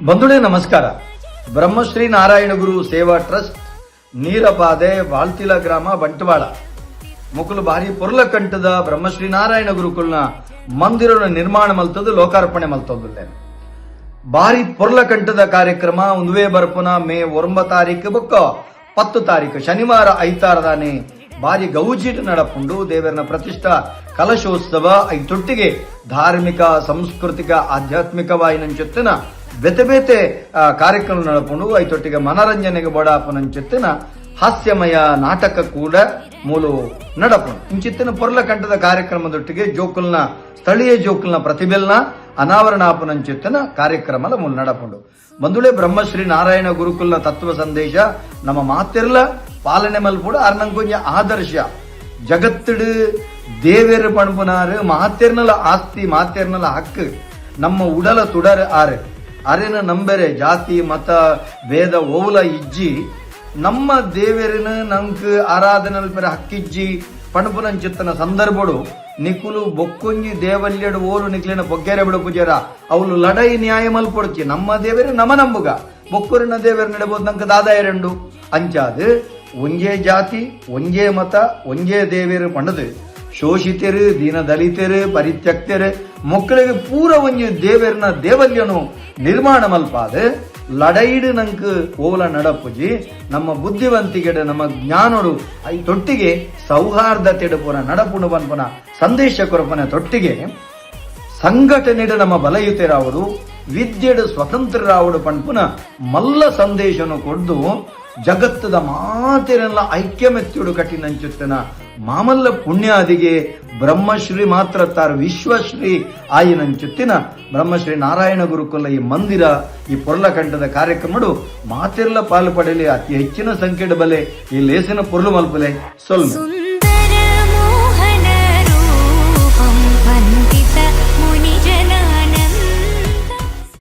ಬಂಧುಗಳೇ ನಮಸ್ಕಾರ. ಬ್ರಹ್ಮಶ್ರೀ ನಾರಾಯಣ ಗುರು ಸೇವಾ ಟ್ರಸ್ಟ್ ನೀರಪಾದೆ ವಾಳ್ತಿಲ ಗ್ರಾಮ ಬಂಟ್ವಾಳ ಮುಕುಲು ಬಾರಿ ಪುರ್ಲಕಂಠದ ಬ್ರಹ್ಮಶ್ರೀ ನಾರಾಯಣ ಗುರುಕುಲ್ನ ಮಂದಿರ ನಿರ್ಮಾಣ ಮಲ್ತದ್ದು ಲೋಕಾರ್ಪಣೆ ಮಲ್ತದ್ದು ಬಾರಿ ಪುರ್ಲಕಂಠದ ಕಾರ್ಯಕ್ರಮ ಒಂದುವೇ ಬರ್ಪುನ ಮೇ 9 ತಾರೀಕು ಬೊಕ್ಕ 10 ತಾರೀಕು ಶನಿವಾರ ಐತಾರದಾನೆ ಬಾರಿ ಗೌಜಿಟ್ ನಡಪುಂಡು ದೇವರನ ಪ್ರತಿಷ್ಠಾ ಕಲಶೋತ್ಸವ ಐತೊಟ್ಟಿಗೆ ಧಾರ್ಮಿಕ ಸಾಂಸ್ಕೃತಿಕ ಆಧ್ಯಾತ್ಮಿಕವಾಯಿನಂಚೆತ್ತಿನ ಬೇತೆ ಬೇತೆ ಕಾರ್ಯಕ್ರಮ ನಡಪುಂಡು ಐತೊಟ್ಟಿಗೆ ಮನರಂಜನೆಗೆ ಬಡಾಪನಂಚೆತ್ತಿನ ಹಾಸ್ಯಮಯ ನಾಟಕ ಕೂಡ ಮೂಲು ನಡಪುಂಡು ಇಂಚಿತ್ತಿನ ಪೊರ್ಲಕಂಠದ ಕಾರ್ಯಕ್ರಮದೊಟ್ಟಿಗೆ ಜೋಕುಲ್ನ ಸ್ಥಳೀಯ ಜೋಕುಲ್ನ ಪ್ರತಿಭೆಲ್ನ ಅನಾವರಣಾಪನಂಚೆತ್ತಿನ ಕಾರ್ಯಕ್ರಮದ ಮೂಲ ನಡಪುಂಡು. ಬಂಧುಳೆ ಬ್ರಹ್ಮಶ್ರೀ ನಾರಾಯಣ ಗುರುಕುಲ್ನ ತತ್ವ ಸಂದೇಶ ನಮ್ಮ ಮಾತಿರ್ಲ ಪಾಲನೆ ಮಲ್ಪುಡು ಅರ್ನಂಕೊಂಜ ಆದರ್ಶ ಜಗತ್ತಿಡು ದೇವೇರು ಪಣಪುನಾರು ಮಾತೆರ್ನಲ ಆಸ್ತಿ ಮಾತೆರ್ನಲ ಹಕ್ಕು ನಮ್ಮ ಉಡಲ ತುಡರ್ ಆರು ಅರೆನ ನಂಬೆರೆ ಜಾತಿ ಮತ ಭೇದ ಓವುಲ ಇಜ್ಜಿ ನಮ್ಮ ದೇವೇರಿನ ನಂಕ್ ಆರಾಧನಲ್ಪರ ಹಕ್ಕಿಜ್ಜಿ ಪಣಪುನಂಚಿತ್ತನ ಸಂದರ್ಭಡು ನಿಕುಲು ಬೊಕ್ಕೊಂಜಿ ದೇವಲ್ಯಡು ಓಲು ನಿಕ್ಲಿನ ಬೊಗ್ಗೆರೆ ಬಿಡು ಪೂಜಾರ ಅವಳು ಲಡೈ ನ್ಯಾಯ ಮಲ್ಪೊಡ್ಚಿ ನಮ್ಮ ದೇವೇರು ನಮ ನಂಬುಗ ಬೊಕ್ಕೂರಿನ ದೇವೇರು ನಡಬಹುದು ನಂಕ ದಾದಾಯ ರೆಂಡು ಅಂಚಾದು ಒಂಜೇ ಜಾತಿ ಒಂಜೇ ಮತ ಒಂಜೇ ದೇವೇರು ಪಣದು ಶೋಷಿತರು ದೀನ ದಲಿತರು ಪರಿತ್ಯಕ್ತರು ಮಕ್ಕಳಿಗೆ ಪೂರ ಒಂಜಿ ದೇವೇರ್ನ ದೇವಲ್ಯನು ನಿರ್ಮಾಣ ಮಲ್ಪಾದ ಲಡೈಡು ನಂಕ ಓಲ ನಡಪುಜಿ ನಮ್ಮ ಬುದ್ಧಿವಂತಿಗೆಡು ನಮ್ಮ ಜ್ಞಾನೋಡು ಐ ತೊಟ್ಟಿಗೆ ಸೌಹಾರ್ದತೆಡು ಪುನ ನಡಪುಣ ಪನ್ಪುನ ಸಂದೇಶ ಕೊರಪನ ತೊಟ್ಟಿಗೆ ಸಂಘಟನೆಡು ನಮ್ಮ ಬಲಯುತರಾವುಡು ವಿದ್ಯೆಡು ಸ್ವತಂತ್ರರಾವುಡು ಪನ್ಪುನ ಮಲ್ಲ ಸಂದೇಶನು ಕೊಡ್ದು ಜಗತ್ತದ ಮಾತೆರೆಲ್ಲ ಐಕ್ಯಮೆತ್ತುಡು ಕಠಿಣಂಚುತ್ತನ ಮಾಮಲ್ಲ ಪುಣ್ಯಾದಿಗೆ ಬ್ರಹ್ಮಶ್ರೀ ಮಾತ್ರ ತಾರ ವಿಶ್ವಶ್ರೀ ಆಯಿನಂಚುತ್ತಿನ ಬ್ರಹ್ಮಶ್ರೀ ನಾರಾಯಣ ಗುರುಕುಲ ಈ ಮಂದಿರ ಈ ಪೊರ್ಲಕಂಠದ ಕಾರ್ಯಕ್ರಮಡು ಮಾತೆರ್ಲ ಪಾಲು ಪಡೆಯಲಿ ಅತಿ ಹೆಚ್ಚಿನ ಸಂಖ್ಯೆಡ ಬಲೆ ಈ ಲೇಸಿನ ಪೊರ್ಲು ಮಲ್ಪಲೆ ಸೊಲ್ಮೆ.